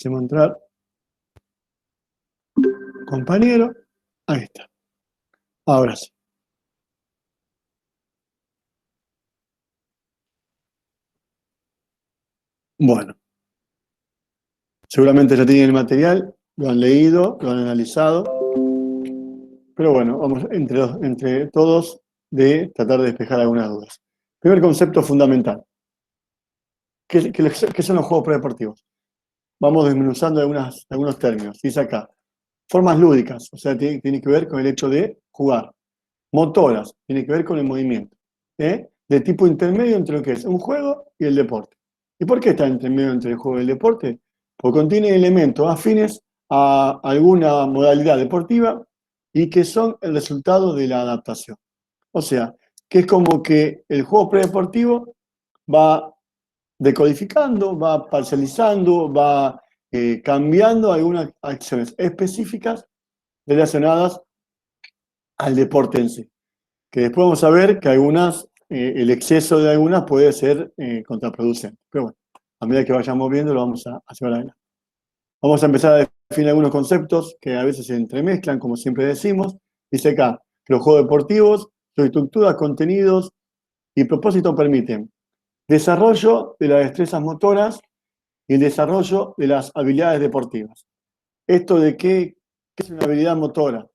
Hacemos entrar compañero. Ahí está. Ahora sí. Bueno. Seguramente ya tienen el material, lo han leído, lo han analizado. Pero bueno, vamos entre todos de tratar de despejar algunas dudas. Primer concepto fundamental. ¿Qué son los juegos predeportivos? Vamos desmenuzando algunos términos. Dice acá, formas lúdicas, o sea, tiene que ver con el hecho de jugar. Motoras, tiene que ver con el movimiento. De tipo intermedio entre lo que es un juego y el deporte. ¿Y por qué está intermedio entre el juego y el deporte? Porque contiene elementos afines a alguna modalidad deportiva y que son el resultado de la adaptación. O sea, que es como que el juego predeportivo va decodificando, va parcializando, va cambiando algunas acciones específicas relacionadas al deporte en sí. Que después vamos a ver que el exceso de algunas puede ser contraproducente. Pero bueno, a medida que vayamos viendo lo vamos a llevar adelante. Vamos a empezar a definir algunos conceptos que a veces se entremezclan, como siempre decimos. Dice acá que los juegos deportivos, su estructura, contenidos y propósito permiten desarrollo de las destrezas motoras y el desarrollo de las habilidades deportivas. Esto de qué es una habilidad motora,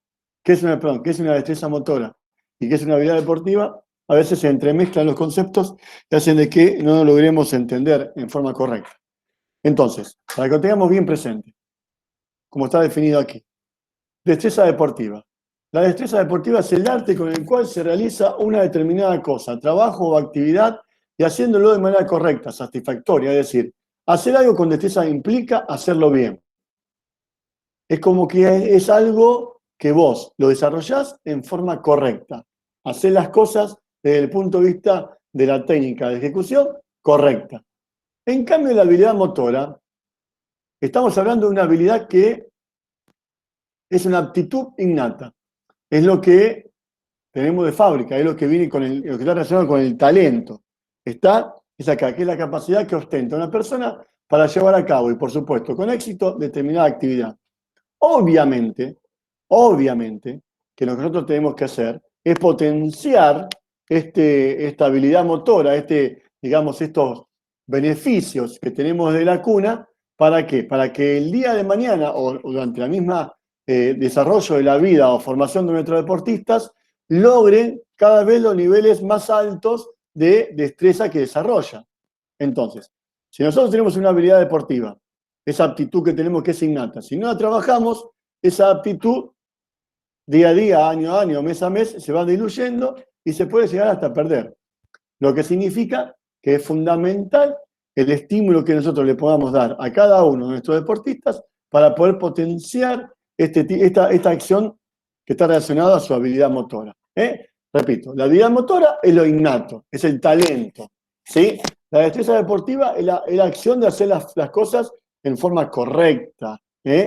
qué es una destreza motora y qué es una habilidad deportiva, a veces se entremezclan los conceptos y hacen de que no lo logremos entender en forma correcta. Entonces, para que lo tengamos bien presente, como está definido aquí, destreza deportiva. La destreza deportiva es el arte con el cual se realiza una determinada cosa, trabajo o actividad, y haciéndolo de manera correcta, satisfactoria. Es decir, hacer algo con destreza implica hacerlo bien. Es como que es algo que vos lo desarrollás en forma correcta. Hacer las cosas desde el punto de vista de la técnica de ejecución correcta. En cambio, la habilidad motora, estamos hablando de una habilidad que es una aptitud innata. Es lo que tenemos de fábrica, es lo que viene lo que está relacionado con el talento. Es acá, que es la capacidad que ostenta una persona para llevar a cabo, y por supuesto, con éxito, determinada actividad. Obviamente, que lo que nosotros tenemos que hacer es potenciar esta habilidad motora, digamos, estos beneficios que tenemos de la cuna. ¿Para qué? Para que el día de mañana o durante la misma desarrollo de la vida o formación de nuestros deportistas logren cada vez los niveles más altos de destreza que desarrollan. Entonces, si nosotros tenemos una habilidad deportiva, esa aptitud que tenemos que es innata, si no la trabajamos, esa aptitud día a día, año a año, mes a mes, se va diluyendo y se puede llegar hasta perder. Lo que significa que es fundamental el estímulo que nosotros le podamos dar a cada uno de nuestros deportistas para poder potenciar esta acción que está relacionada a su habilidad motora. Repito, la habilidad motora es lo innato, es el talento, ¿sí? La destreza deportiva es la acción de hacer las cosas en forma correcta,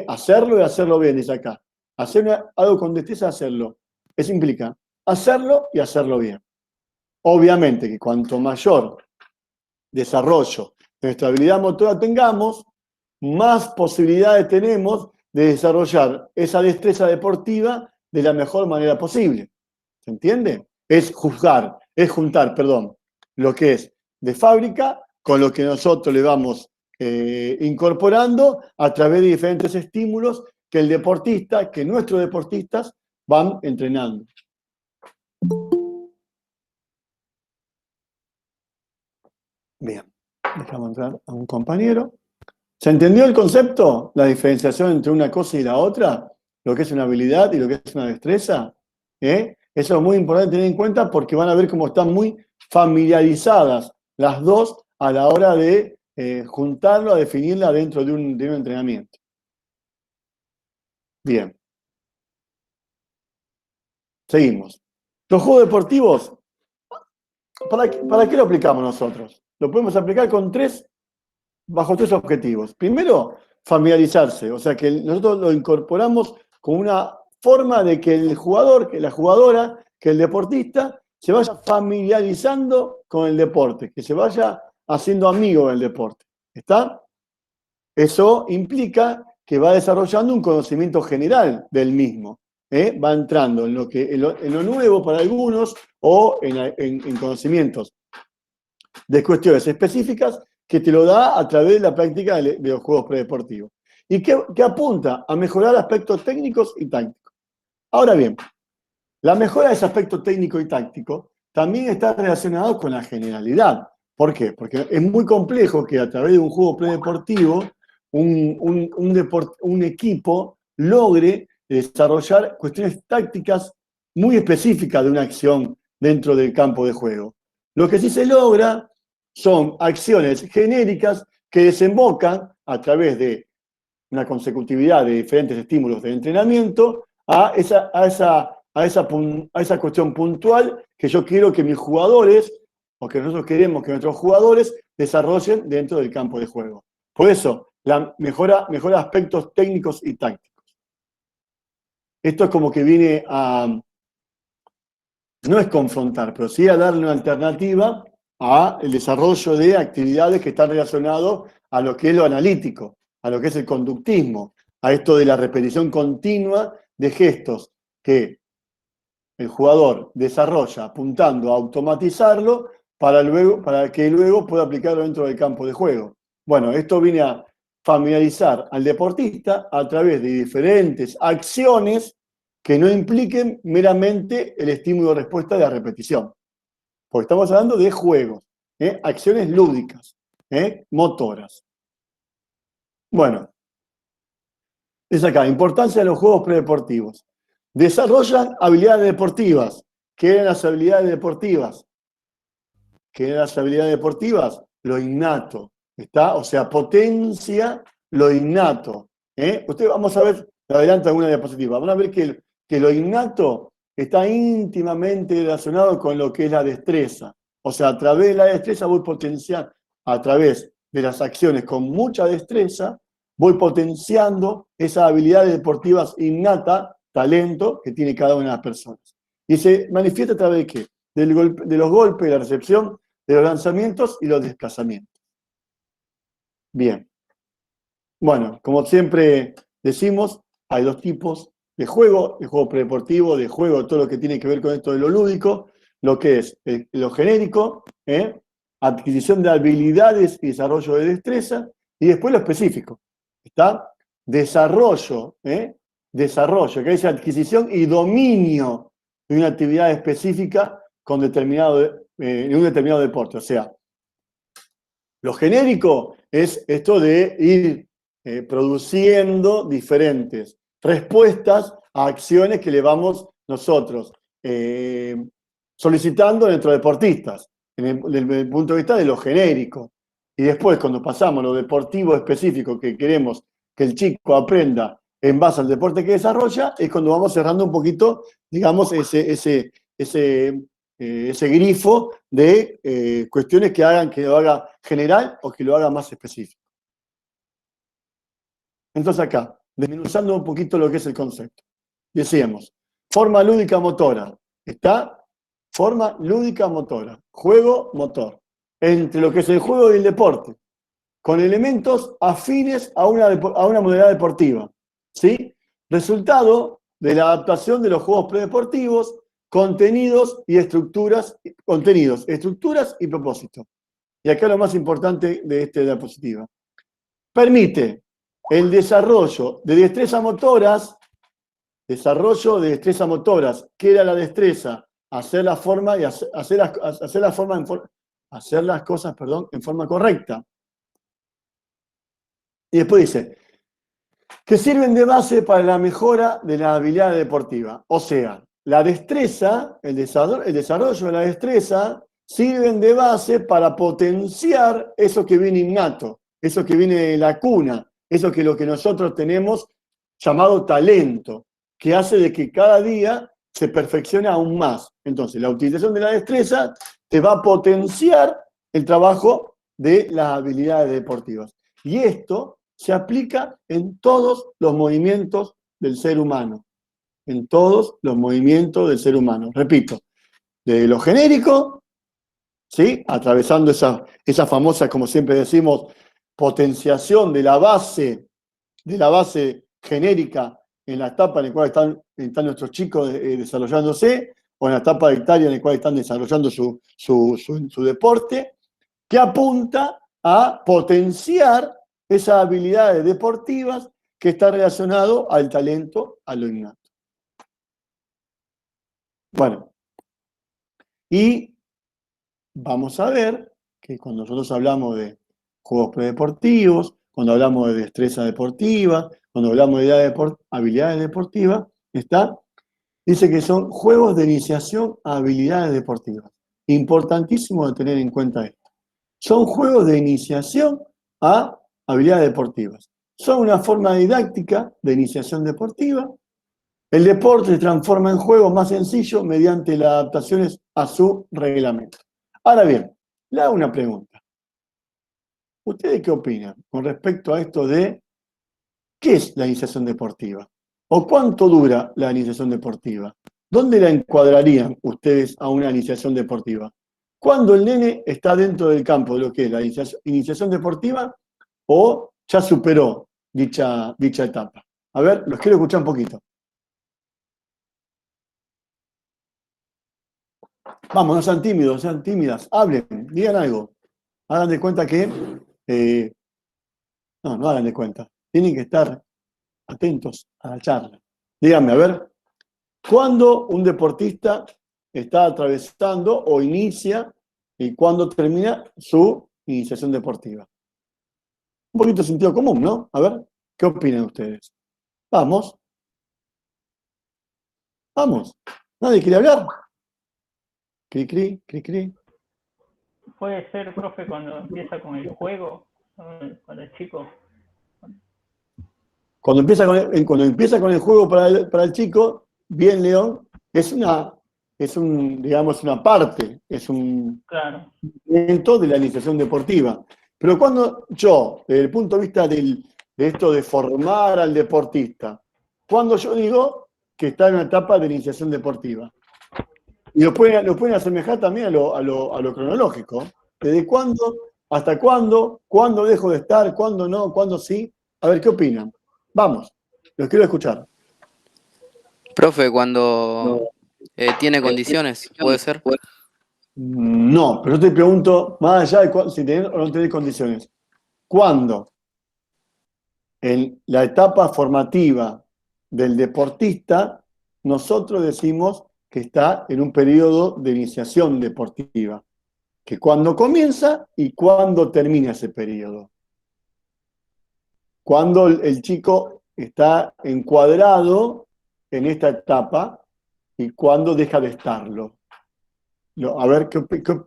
hacerlo y hacerlo bien, dice acá. Hacer algo con destreza, hacerlo. Eso implica hacerlo y hacerlo bien. Obviamente que cuanto mayor desarrollo de nuestra habilidad motora tengamos, más posibilidades tenemos de desarrollar esa destreza deportiva de la mejor manera posible. ¿Se entiende? Es juntar, lo que es de fábrica con lo que nosotros le vamos incorporando a través de diferentes estímulos que nuestros deportistas van entrenando. Bien, dejamos entrar a un compañero. ¿Se entendió el concepto? La diferenciación entre una cosa y la otra, lo que es una habilidad y lo que es una destreza. Eso es muy importante tener en cuenta porque van a ver cómo están muy familiarizadas las dos a la hora de juntarlo, a definirla dentro de un entrenamiento. Bien. Seguimos. Los juegos deportivos, ¿para qué lo aplicamos nosotros? Lo podemos aplicar bajo tres objetivos. Primero, familiarizarse, o sea que nosotros lo incorporamos como una forma de que el jugador, que la jugadora, que el deportista se vaya familiarizando con el deporte, que se vaya haciendo amigo del deporte. ¿Está? Eso implica que va desarrollando un conocimiento general del mismo. Va entrando en lo nuevo para algunos o en conocimientos de cuestiones específicas que te lo da a través de la práctica de los juegos predeportivos. Y que apunta a mejorar aspectos técnicos y tácticos. Ahora bien, la mejora de ese aspecto técnico y táctico también está relacionado con la generalidad. ¿Por qué? Porque es muy complejo que a través de un juego predeportivo un equipo logre desarrollar cuestiones tácticas muy específicas de una acción dentro del campo de juego. Lo que sí se logra son acciones genéricas que desembocan a través de una consecutividad de diferentes estímulos de entrenamiento a esa cuestión puntual que yo quiero que mis jugadores, o que nosotros queremos que nuestros jugadores desarrollen dentro del campo de juego. Por eso, mejora aspectos técnicos y tácticos. Esto es como que viene no es confrontar, pero sí a darle una alternativa al desarrollo de actividades que están relacionadas a lo que es lo analítico, a lo que es el conductismo, a esto de la repetición continua de gestos que el jugador desarrolla apuntando a automatizarlo para que luego pueda aplicarlo dentro del campo de juego. Bueno, esto viene a familiarizar al deportista a través de diferentes acciones que no impliquen meramente el estímulo de respuesta de la repetición. Porque estamos hablando de juegos, acciones lúdicas, motoras. Bueno, es acá, importancia de los juegos predeportivos. Desarrollan habilidades deportivas. ¿Qué eran las habilidades deportivas? ¿Qué eran las habilidades deportivas? Lo innato, ¿está? O sea, potencia lo innato. Ustedes vamos a ver, adelante alguna diapositiva, van a ver que lo innato está íntimamente relacionado con lo que es la destreza. O sea, a través de la destreza voy potenciando, a través de las acciones con mucha destreza, voy potenciando esas habilidades deportivas innatas, talento que tiene cada una de las personas. Y se manifiesta a través de ¿qué? De los golpes, de la recepción, de los lanzamientos y los desplazamientos. Bien. Bueno, como siempre decimos, hay dos tipos de juego predeportivo, de juego, todo lo que tiene que ver con esto de lo lúdico, lo que es lo genérico, adquisición de habilidades y desarrollo de destreza, y después lo específico. ¿Está? Desarrollo, que es adquisición y dominio de una actividad específica en un determinado deporte. O sea, lo genérico es esto de ir produciendo diferentes respuestas a acciones que le vamos nosotros solicitando a nuestros deportistas, desde el punto de vista de lo genérico. Y después, cuando pasamos a lo deportivo específico que queremos que el chico aprenda en base al deporte que desarrolla, es cuando vamos cerrando un poquito, digamos, ese grifo de cuestiones que hagan que lo haga general o que lo haga más específico. Entonces acá, desmenuzando un poquito lo que es el concepto. Decíamos, forma lúdica motora. ¿Está? Forma lúdica motora. Juego motor. Entre lo que es el juego y el deporte. Con elementos afines a una modalidad deportiva. ¿Sí? Resultado de la adaptación de los juegos predeportivos, contenidos, estructuras y propósitos. Y acá lo más importante de esta diapositiva. Permite el desarrollo de destrezas motoras, ¿qué era la destreza? Hacer las cosas en forma correcta. Y después dice, que sirven de base para la mejora de la habilidad deportiva. O sea, la destreza, el desarrollo de la destreza, sirven de base para potenciar eso que viene innato, eso que viene de la cuna, eso que lo que nosotros tenemos llamado talento, que hace de que cada día se perfeccione aún más. Entonces, la utilización de la destreza te va a potenciar el trabajo de las habilidades deportivas. Y esto se aplica en todos los movimientos del ser humano. En todos los movimientos del ser humano. Repito, de lo genérico, ¿sí? Atravesando esa famosa, como siempre decimos, potenciación de la base genérica en la etapa en la cual están nuestros chicos desarrollándose, o en la etapa etaria en la cual están desarrollando su deporte, que apunta a potenciar esas habilidades deportivas que está relacionado al talento, a lo innato. Bueno, y vamos a ver que cuando nosotros hablamos de juegos predeportivos, cuando hablamos de destreza deportiva, cuando hablamos de habilidades deportivas, dice que son juegos de iniciación a habilidades deportivas. Importantísimo de tener en cuenta esto. Son juegos de iniciación a habilidades deportivas. Son una forma didáctica de iniciación deportiva. El deporte se transforma en juego más sencillo mediante las adaptaciones a su reglamento. Ahora bien, le hago una pregunta. ¿Ustedes qué opinan con respecto a esto de qué es la iniciación deportiva? ¿O cuánto dura la iniciación deportiva? ¿Dónde la encuadrarían ustedes a una iniciación deportiva? ¿Cuándo el nene está dentro del campo de lo que es la iniciación deportiva o ya superó dicha etapa? A ver, los quiero escuchar un poquito. Vamos, no sean tímidos, no sean tímidas, hablen, digan algo. Hagan de cuenta que... no hagan de cuenta. Tienen que estar atentos a la charla. Díganme, a ver, ¿cuándo un deportista está atravesando o inicia y cuándo termina su iniciación deportiva? Un poquito de sentido común, ¿no? A ver, ¿qué opinan ustedes? Vamos. Vamos. ¿Nadie quiere hablar? Cri, cri, cri, cri. Puede ser, profe, cuando empieza con el juego, cuando es chico. Cuando empieza con el juego para el chico, bien, León, digamos, una parte, es un momento de la iniciación deportiva. Pero cuando yo, desde el punto de vista de esto de formar al deportista, cuando yo digo que está en una etapa de iniciación deportiva, y lo pueden asemejar también a lo cronológico, ¿desde cuándo, hasta cuándo dejo de estar, cuándo no, cuándo sí? A ver, ¿qué opinan? Vamos, los quiero escuchar. Profe, cuando tiene condiciones, ¿puede ser? No, pero yo te pregunto, más allá de si tenés o no tenés condiciones, ¿cuándo en la etapa formativa del deportista nosotros decimos que está en un periodo de iniciación deportiva? Que cuándo comienza y cuándo termina ese periodo. Cuando el chico está encuadrado en esta etapa y cuándo deja de estarlo. A ver,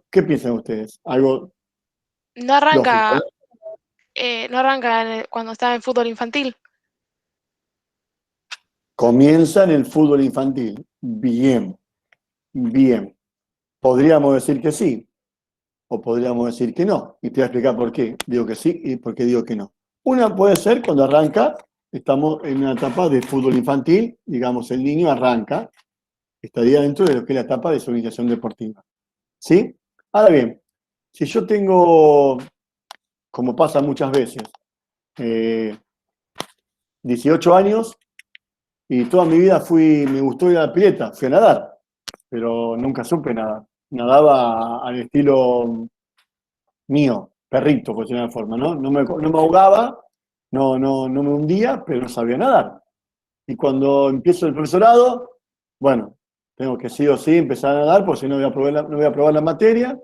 ¿qué piensan ustedes? Algo No arranca, lógico, no arranca cuando está en fútbol infantil. Comienza en el fútbol infantil. Bien, bien. Podríamos decir que sí, o podríamos decir que no. Y te voy a explicar por qué digo que sí y por qué digo que no. Una puede ser cuando arranca, estamos en una etapa de fútbol infantil, digamos, el niño arranca, estaría dentro de lo que es la etapa de su iniciación deportiva. ¿Sí? Ahora bien, si yo tengo, como pasa muchas veces, 18 años y toda mi vida me gustó ir a la pileta, fui a nadar, pero nunca supe nadar. Nadaba al estilo mío, perrito, por decirlo de alguna forma, ¿no? No me ahogaba, no me hundía, pero no sabía nadar. Y cuando empiezo el profesorado, bueno, tengo que sí o sí empezar a nadar, porque si no no voy a aprobar la materia.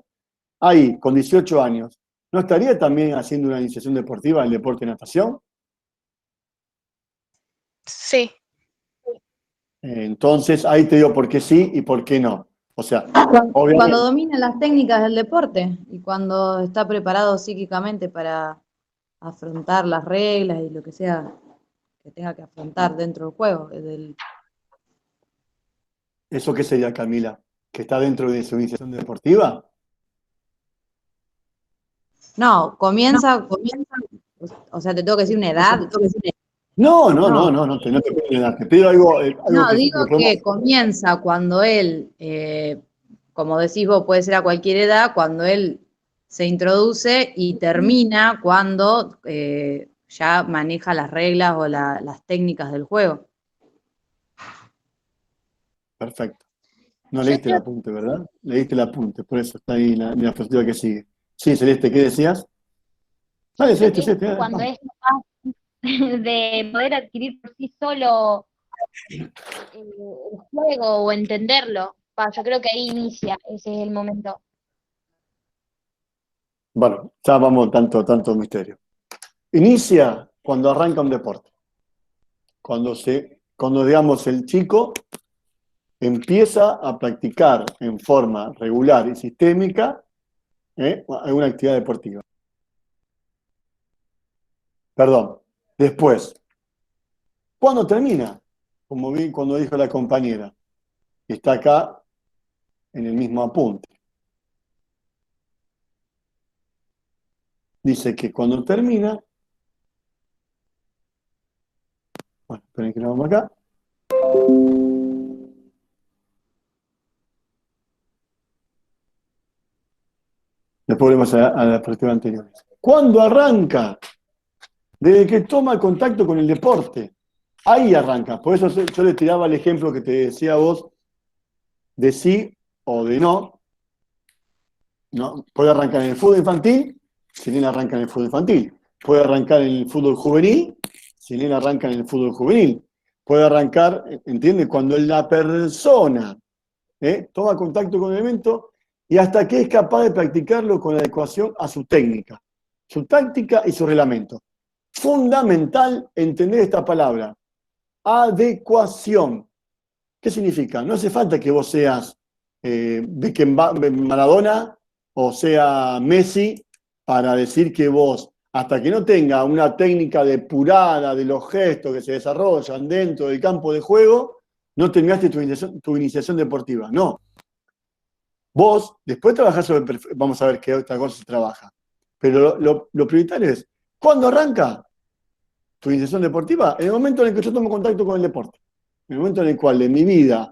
Ahí, con 18 años, ¿no estaría también haciendo una iniciación deportiva en el deporte de natación? Sí. Entonces, ahí te digo por qué sí y por qué no. O sea, cuando domina las técnicas del deporte y cuando está preparado psíquicamente para afrontar las reglas y lo que sea que tenga que afrontar dentro del juego. ¿Eso qué sería, Camila? ¿Que está dentro de su iniciación deportiva? No, comienza, o sea, te tengo que decir una edad. No te pido nada, te pido algo No, que digo que comienza cuando él, como decís vos, puede ser a cualquier edad, cuando él se introduce y termina cuando ya maneja las reglas o las técnicas del juego. Perfecto. No Yo leíste el creo apunte, ¿verdad? Leíste el apunte, por eso está ahí la diapositiva que sigue. Sí, Celeste, ¿qué decías? Dale, Celeste, que Celeste, dale, cuando vamos. es capaz de poder adquirir por sí solo el juego o entenderlo. Yo creo que ahí inicia, ese es el momento. Bueno, ya vamos tanto misterio. Inicia cuando arranca un deporte. Cuando digamos el chico empieza a practicar en forma regular y sistémica una actividad deportiva. Perdón. Después, ¿cuándo termina? Como vi cuando dijo la compañera. Está acá en el mismo apunte. Dice que cuando termina, bueno, esperen que lo vamos acá. Después volvemos a la perspectiva anterior. ¿Cuándo arranca? Desde que toma contacto con el deporte. Ahí arranca. Por eso yo le tiraba el ejemplo que te decía vos de sí o de no. ¿No? Puede arrancar en el fútbol infantil, si bien arranca en el fútbol infantil. Puede arrancar en el fútbol juvenil, si bien arranca en el fútbol juvenil. Puede arrancar, ¿entiendes? Cuando la persona toma contacto con el evento y hasta que es capaz de practicarlo con adecuación a su técnica, su táctica y su reglamento. Fundamental entender esta palabra, adecuación. ¿Qué significa? No hace falta que vos seas Maradona o sea Messi para decir que vos, hasta que no tenga una técnica depurada de los gestos que se desarrollan dentro del campo de juego, no terminaste tu iniciación deportiva. No. Vos, después trabajás sobre vamos a ver qué otra cosa se trabaja. Pero lo prioritario es, ¿cuándo arranca tu iniciación deportiva? En el momento en el que yo tomo contacto con el deporte. En el momento en el cual en mi vida,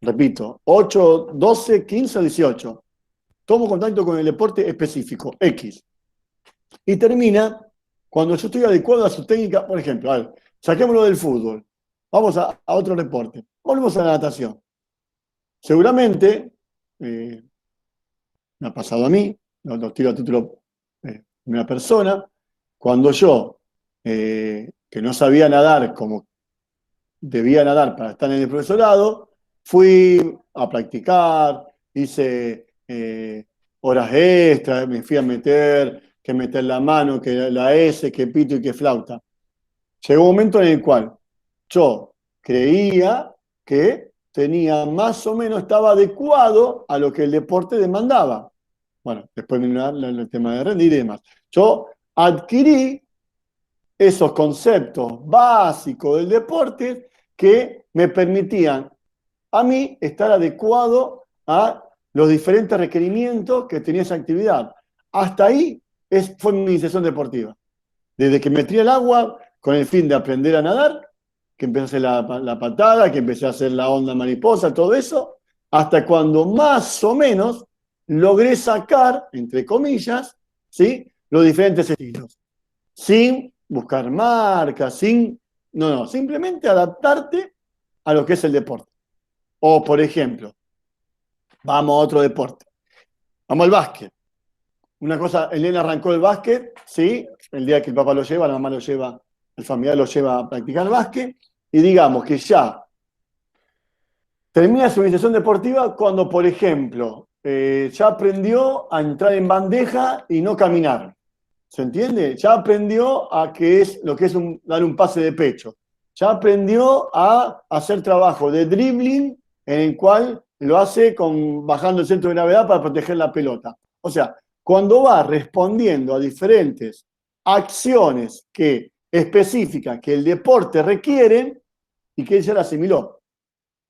repito, 8, 12, 15 o 18, tomo contacto con el deporte específico, X. Y termina cuando yo estoy adecuado a su técnica. Por ejemplo, a ver, saquémoslo del fútbol. Vamos a otro deporte. Volvemos a la natación. Seguramente, me ha pasado a mí, lo tiro a título de una persona, cuando yo, que no sabía nadar como debía nadar para estar en el profesorado, fui a practicar, hice horas extras, me fui a meter la mano, que la S, que pito y que flauta. Llegó un momento en el cual yo creía que tenía más o menos, estaba adecuado a lo que el deporte demandaba. Bueno, después vino el tema de rendir y demás. Yo adquirí esos conceptos básicos del deporte que me permitían a mí estar adecuado a los diferentes requerimientos que tenía esa actividad. Hasta ahí fue mi iniciación deportiva. Desde que me metí al agua con el fin de aprender a nadar, que empecé a hacer la patada, que empecé a hacer la onda mariposa, todo eso, hasta cuando más o menos logré sacar, entre comillas, ¿sí?, los diferentes estilos. Sin buscar marcas, simplemente adaptarte a lo que es el deporte. O, por ejemplo, vamos a otro deporte. Vamos al básquet. Una cosa, Elena arrancó el básquet, ¿sí? El día que el papá lo lleva, la mamá lo lleva, el familiar lo lleva a practicar básquet, y digamos que ya termina su iniciación deportiva cuando, por ejemplo, ya aprendió a entrar en bandeja y no caminar. ¿Se entiende? Ya aprendió a qué es lo que es dar un pase de pecho. Ya aprendió a hacer trabajo de dribbling en el cual lo hace bajando el centro de gravedad para proteger la pelota. O sea, cuando va respondiendo a diferentes acciones específicas que el deporte requiere y que él ya la asimiló.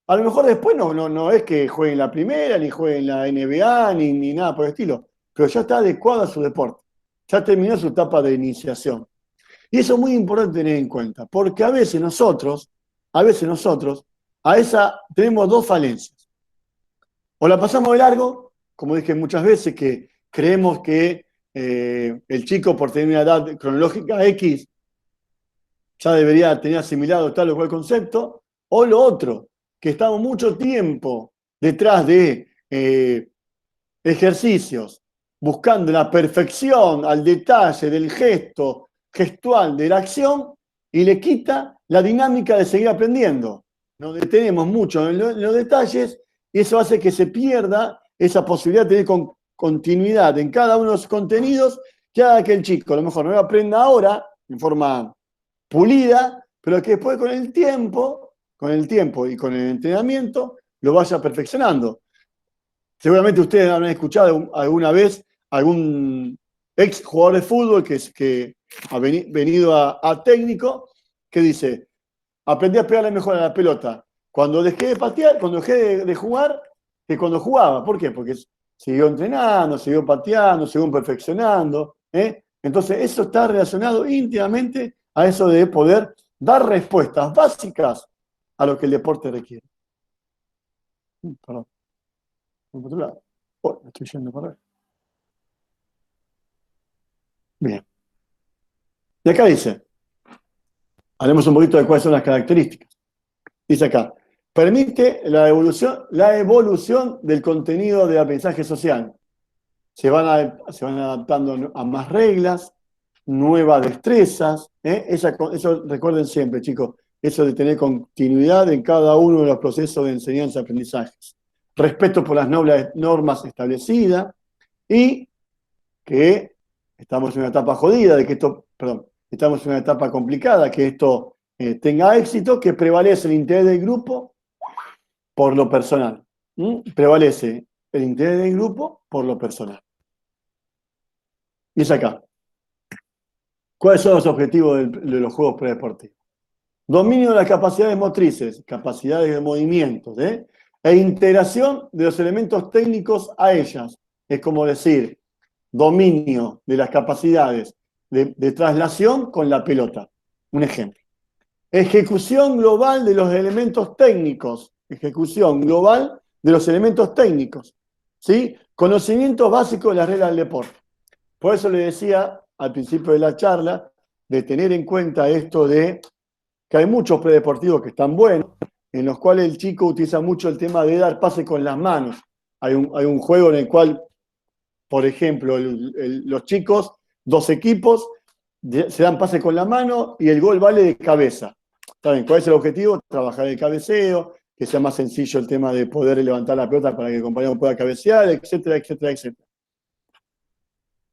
A lo mejor después no es que juegue en la primera, ni juegue en la NBA, ni nada por el estilo, pero ya está adecuado a su deporte. Ya terminó su etapa de iniciación. Y eso es muy importante tener en cuenta, porque a veces nosotros, tenemos dos falencias. O la pasamos de largo, como dije muchas veces, que creemos que el chico, por tener una edad cronológica X, ya debería tener asimilado tal o cual concepto, o lo otro, que estamos mucho tiempo detrás de ejercicios, buscando la perfección al detalle del gesto gestual de la acción y le quita la dinámica de seguir aprendiendo. Nos detenemos mucho en los detalles y eso hace que se pierda esa posibilidad de tener continuidad en cada uno de los contenidos que haga que el chico a lo mejor no lo aprenda ahora en forma pulida, pero que después con el tiempo y con el entrenamiento lo vaya perfeccionando. Seguramente ustedes habrán escuchado alguna vez algún ex jugador de fútbol que ha venido a técnico que dice: aprendí a pegarle mejor a la pelota cuando dejé de patear, cuando dejé de jugar, que cuando jugaba. ¿Por qué? Porque siguió entrenando, siguió pateando, siguió perfeccionando. Entonces eso está relacionado íntimamente a eso de poder dar respuestas básicas a lo que el deporte requiere. Perdón. Por otro lado. Oh, me estoy yendo para acá. Bien. Y acá dice, hablemos un poquito de cuáles son las características. Dice acá, permite la evolución del contenido del aprendizaje social. Se van adaptando a más reglas, nuevas destrezas. Eso recuerden siempre, chicos, eso de tener continuidad en cada uno de los procesos de enseñanza y aprendizajes. Respeto por las normas establecidas y que estamos en una etapa jodida, estamos en una etapa complicada, que esto tenga éxito, que prevalece el interés del grupo por lo personal. Prevalece el interés del grupo por lo personal. Y es acá. ¿Cuáles son los objetivos de los juegos predeportivos? Dominio de las capacidades motrices, capacidades de movimientos, e integración de los elementos técnicos a ellas. Es como decir, dominio de las capacidades de traslación con la pelota. Un ejemplo. Ejecución global de los elementos técnicos. Ejecución global de los elementos técnicos. ¿Sí? Conocimientos básicos de las reglas del deporte. Por eso le decía al principio de la charla de tener en cuenta esto de que hay muchos predeportivos que están buenos, en los cuales el chico utiliza mucho el tema de dar pase con las manos. Hay un juego en el cual, por ejemplo, los chicos, 2 equipos, se dan pase con la mano y el gol vale de cabeza. ¿Saben cuál es el objetivo? Trabajar el cabeceo, que sea más sencillo el tema de poder levantar la pelota para que el compañero pueda cabecear, etcétera, etcétera, etcétera.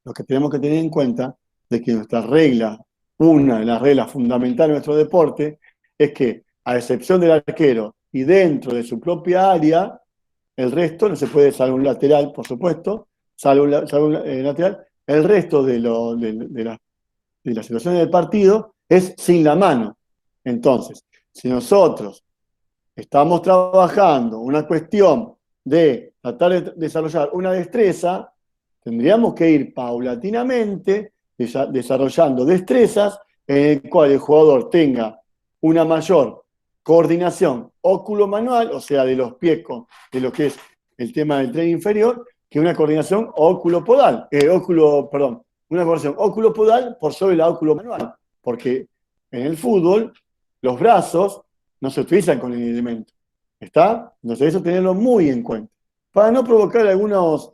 Lo que tenemos que tener en cuenta de que nuestra regla, una de las reglas fundamentales de nuestro deporte, es que, a excepción del arquero y dentro de su propia área, el resto no se puede, salvo un lateral, por supuesto, salvo un lateral, el resto de las situaciones del partido es sin la mano. Entonces, si nosotros estamos trabajando una cuestión de tratar de desarrollar una destreza, tendríamos que ir paulatinamente desarrollando destrezas en el cual el jugador tenga una mayor coordinación óculo-manual, o sea, de los pies de lo que es el tema del tren inferior, que una coordinación óculo-podal, una coordinación óculo-podal por sobre la óculo-manual, porque en el fútbol los brazos no se utilizan con el elemento, ¿está? Entonces eso tenerlo muy en cuenta, para no provocar algunos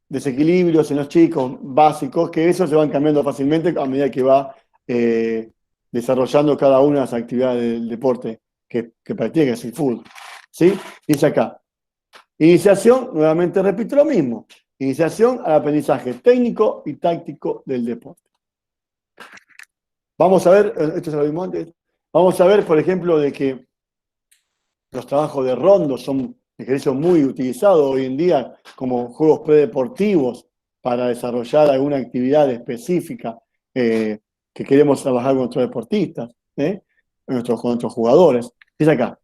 desequilibrios en los chicos básicos, que eso se van cambiando fácilmente a medida que va desarrollando cada una de las actividades del deporte que practica, que es el fútbol. ¿Sí? Dice acá, iniciación, nuevamente repito lo mismo, iniciación al aprendizaje técnico y táctico del deporte. Vamos a ver, esto se lo vimos antes, vamos a ver, por ejemplo, de que los trabajos de rondo son ejercicios muy utilizados hoy en día como juegos predeportivos para desarrollar alguna actividad específica que queremos trabajar con nuestros deportistas, con nuestros jugadores. Dice acá,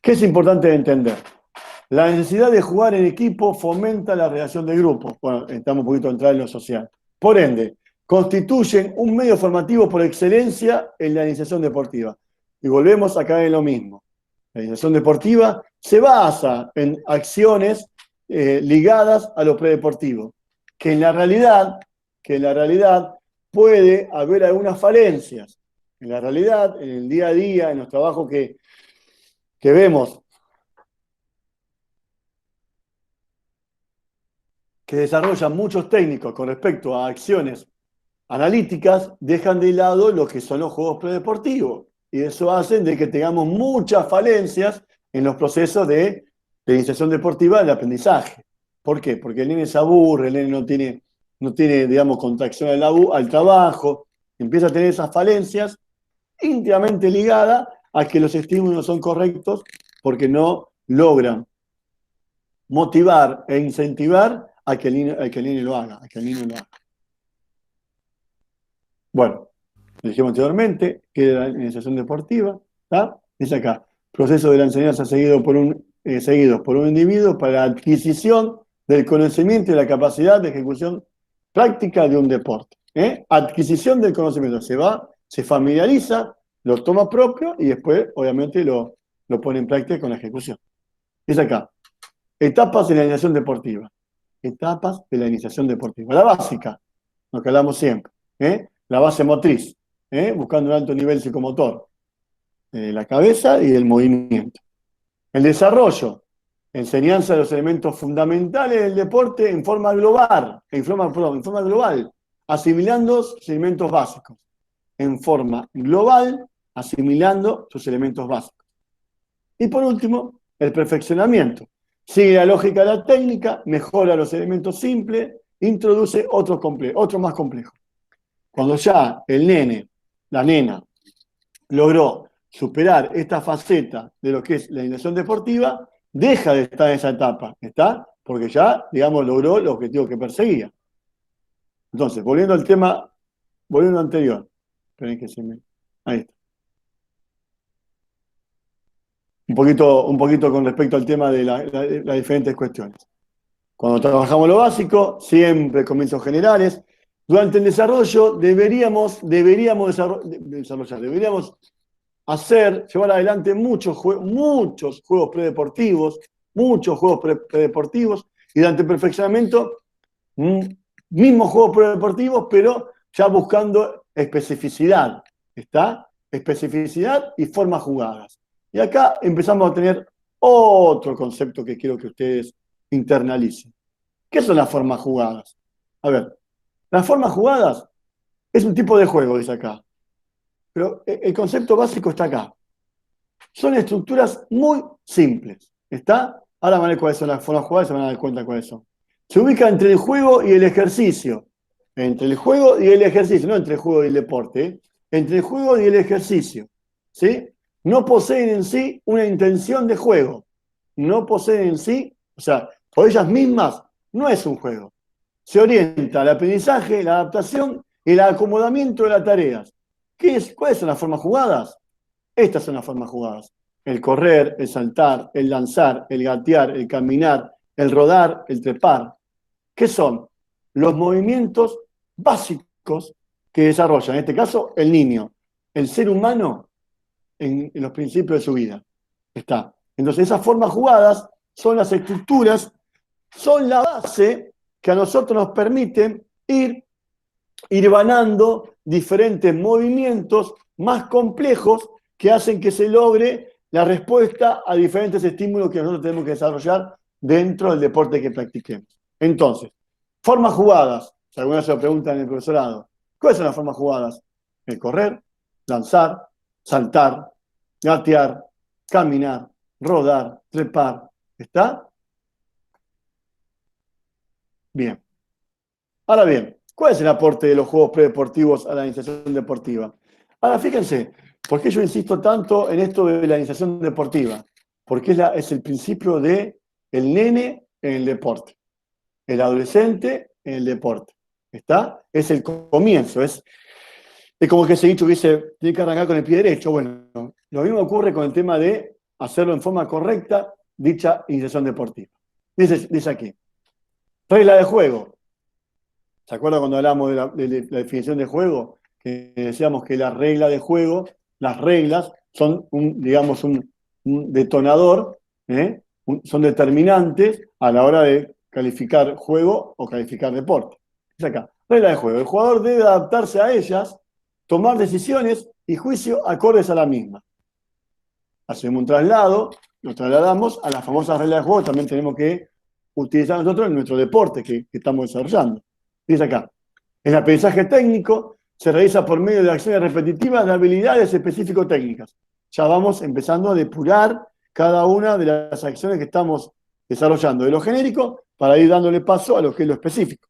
¿qué es importante entender? La necesidad de jugar en equipo fomenta la relación de grupo. Bueno, estamos un poquito entrando en lo social. Por ende, constituyen un medio formativo por excelencia en la iniciación deportiva. Y volvemos a caer en lo mismo. La iniciación deportiva se basa en acciones ligadas a lo predeportivo, que en la realidad puede haber algunas falencias. En la realidad, en el día a día, en los trabajos que vemos, que desarrollan muchos técnicos con respecto a acciones analíticas, dejan de lado lo que son los juegos predeportivos. Y eso hace de que tengamos muchas falencias en los procesos de iniciación deportiva del aprendizaje. ¿Por qué? Porque el nene se aburre, el nene no tiene digamos, contracción al trabajo, empieza a tener esas falencias íntimamente ligadas a que los estímulos no son correctos porque no logran motivar e incentivar a que el niño lo haga, Bueno, lo dijimos anteriormente, que era la iniciación deportiva, ¿está? Dice acá, proceso de la enseñanza seguidos por un individuo para la adquisición del conocimiento y la capacidad de ejecución práctica de un deporte. Adquisición del conocimiento, se familiariza, lo toma propio y después, obviamente, lo pone en práctica con la ejecución. Dice acá, etapas de la iniciación deportiva. Etapas de la iniciación deportiva. La básica, lo que hablamos siempre. La base motriz, buscando un alto nivel psicomotor. La cabeza y del movimiento. El desarrollo, enseñanza de los elementos fundamentales del deporte en forma global, asimilando sus elementos básicos. En forma global, asimilando sus elementos básicos. Y por último, el perfeccionamiento. Sigue la lógica de la técnica, mejora los elementos simples, introduce otros más complejos. Cuando ya el nene, la nena, logró superar esta faceta de lo que es la iniciación deportiva, deja de estar en esa etapa, ¿está? Porque ya, digamos, logró el objetivo que perseguía. Entonces, volviendo al anterior. Esperen que ahí está. Un poquito con respecto al tema de las diferentes cuestiones. Cuando trabajamos lo básico, siempre comienzos generales. Durante el desarrollo deberíamos llevar adelante muchos juegos predeportivos, y durante el perfeccionamiento, mismos juegos predeportivos, pero ya buscando especificidad, ¿está? Especificidad y formas jugadas. Y acá empezamos a tener otro concepto que quiero que ustedes internalicen. ¿Qué son las formas jugadas? A ver, las formas jugadas es un tipo de juego, dice acá. Pero el concepto básico está acá. Son estructuras muy simples. ¿Está? Ahora van a ver cuáles son las formas jugadas y se van a dar cuenta cuáles son. Se ubica entre el juego y el ejercicio. Entre el juego y el ejercicio, no entre el juego y el deporte. Entre el juego y el ejercicio. ¿Sí? No poseen en sí una intención de juego. No poseen en sí, o sea, por ellas mismas, no es un juego. Se orienta al aprendizaje, la adaptación y el acomodamiento de las tareas. ¿Cuáles son las formas jugadas? Estas son las formas jugadas. El correr, el saltar, el lanzar, el gatear, el caminar, el rodar, el trepar. ¿Qué son? Los movimientos básicos que desarrolla, en este caso, el niño, el ser humano en los principios de su vida. Está. Entonces, esas formas jugadas son las estructuras, son la base que a nosotros nos permiten ir ganando diferentes movimientos más complejos que hacen que se logre la respuesta a diferentes estímulos que nosotros tenemos que desarrollar dentro del deporte que practiquemos. Entonces, formas jugadas, si alguna vez se lo preguntan en el profesorado, ¿cuáles son las formas jugadas? El correr, lanzar, saltar, gatear, caminar, rodar, trepar. ¿Está? Bien. Ahora bien, ¿cuál es el aporte de los juegos predeportivos a la iniciación deportiva? Ahora, fíjense, ¿por qué yo insisto tanto en esto de la iniciación deportiva? Porque es el principio de el nene en el deporte, el adolescente en el deporte. ¿Está? Es el comienzo, es como que ese dicho que dice, tiene que arrancar con el pie derecho. Bueno, lo mismo ocurre con el tema de hacerlo en forma correcta, dicha iniciación deportiva. Dice aquí, regla de juego. ¿Se acuerdan cuando hablamos de la definición de juego? Que decíamos que la regla de juego, las reglas son un detonador son determinantes a la hora de calificar juego o calificar deporte. Es acá, regla de juego. El jugador debe adaptarse a ellas, tomar decisiones y juicio acordes a la misma. Hacemos un traslado, nos trasladamos a las famosas reglas de juego que también tenemos que utilizar nosotros en nuestro deporte que estamos desarrollando. Dice acá, el aprendizaje técnico se realiza por medio de acciones repetitivas de habilidades específico-técnicas. Ya vamos empezando a depurar cada una de las acciones que estamos desarrollando de lo genérico para ir dándole paso a lo que es lo específico.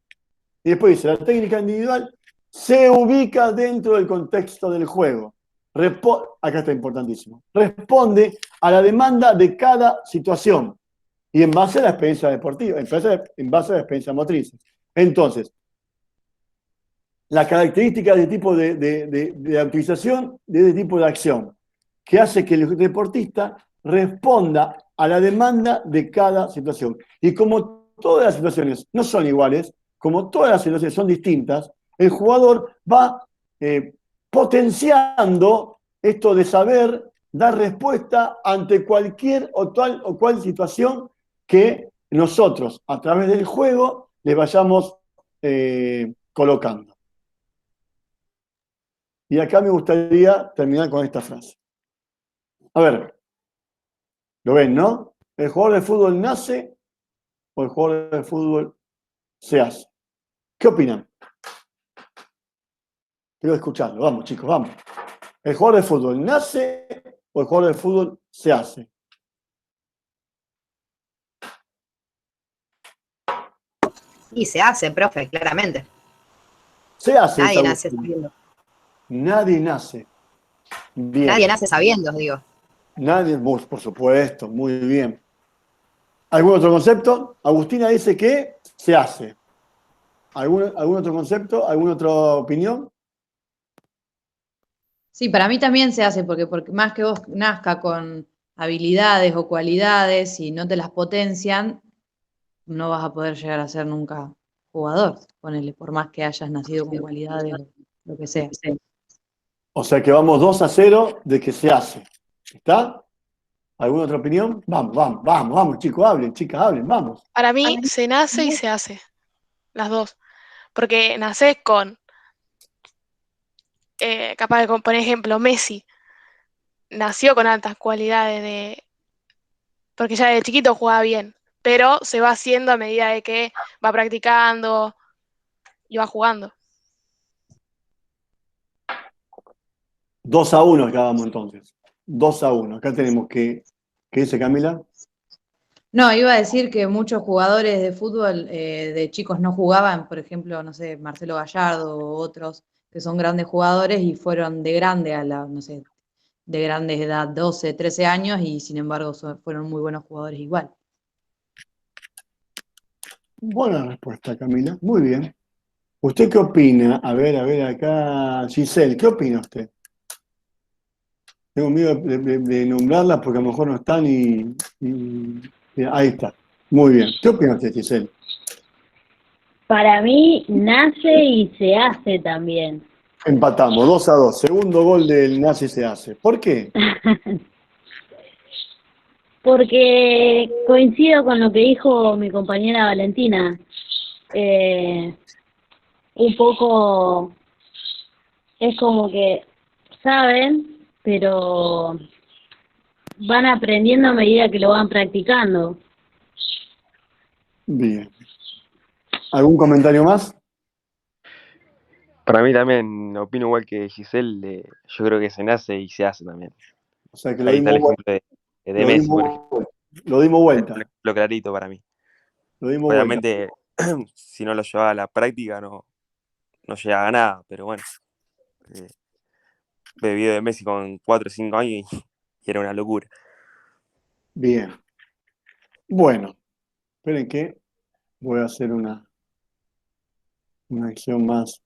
Y después dice, la técnica individual se ubica dentro del contexto del juego. Acá está importantísimo. Responde a la demanda de cada situación y en base a la experiencia deportiva, en base a la experiencia motriz. Entonces, la característica de tipo de utilización de este tipo de acción que hace que el deportista responda a la demanda de cada situación. Y como todas las situaciones no son iguales, como todas las situaciones son distintas, el jugador va potenciando esto de saber dar respuesta ante cualquier o tal o cual situación que nosotros, a través del juego, le vayamos colocando. Y acá me gustaría terminar con esta frase. A ver, lo ven, ¿no? ¿El jugador de fútbol nace o el jugador de fútbol se hace? ¿Qué opinan? Quiero escucharlo. Vamos, chicos, vamos. ¿El jugador de fútbol nace o el jugador de fútbol se hace? Y se hace, profe, claramente. Se hace. Nadie nace sabiendo. Nadie nace. Bien. Nadie nace sabiendo, digo. Nadie, por supuesto, muy bien. ¿Algún otro concepto? Agustina dice que se hace. ¿Algún otro concepto? ¿Alguna otra opinión? Sí, para mí también se hace, porque más que vos nazca con habilidades o cualidades y no te las potencian, no vas a poder llegar a ser nunca jugador, ponele, por más que hayas nacido con cualidades o lo que sea. O sea que vamos 2-0 de que se hace. ¿Está? ¿Alguna otra opinión? Vamos, chicos, hablen, chicas, hablen, vamos. Para mí se nace y se hace, las dos. Porque nacés con, capaz de, por ejemplo, Messi nació con altas cualidades porque ya de chiquito jugaba bien, pero se va haciendo a medida de que va practicando y va jugando. 2-1 acá vamos entonces. 2-1. Acá tenemos que... ¿Qué dice Camila? No, iba a decir que muchos jugadores de fútbol de chicos no jugaban, por ejemplo, no sé, Marcelo Gallardo o otros que son grandes jugadores y fueron de grande a la, no sé, de grandes edad, 12, 13 años y sin embargo fueron muy buenos jugadores igual. Buena respuesta, Camila. Muy bien. ¿Usted qué opina? A ver acá, Giselle, ¿qué opina usted? Tengo miedo de nombrarla porque a lo mejor no están y ahí está. Muy bien. ¿Qué opina usted, Giselle? Para mí nace y se hace también. Empatamos, 2-2. Segundo gol del Nazi se hace. ¿Por qué? Porque coincido con lo que dijo mi compañera Valentina. Un poco es como que saben, pero van aprendiendo a medida que lo van practicando. Bien. ¿Algún comentario más? Para mí también, opino igual que Giselle, yo creo que se nace y se hace también. O sea que Ahí está el ejemplo de Messi, por ejemplo. Lo dimos vuelta. Lo clarito para mí. Lo dimos Obviamente, si no lo llevaba a la práctica, no llegaba a nada, pero bueno. Ve video de Messi con 4 o 5 años y era una locura. Bien. Bueno, esperen que voy a hacer una acción más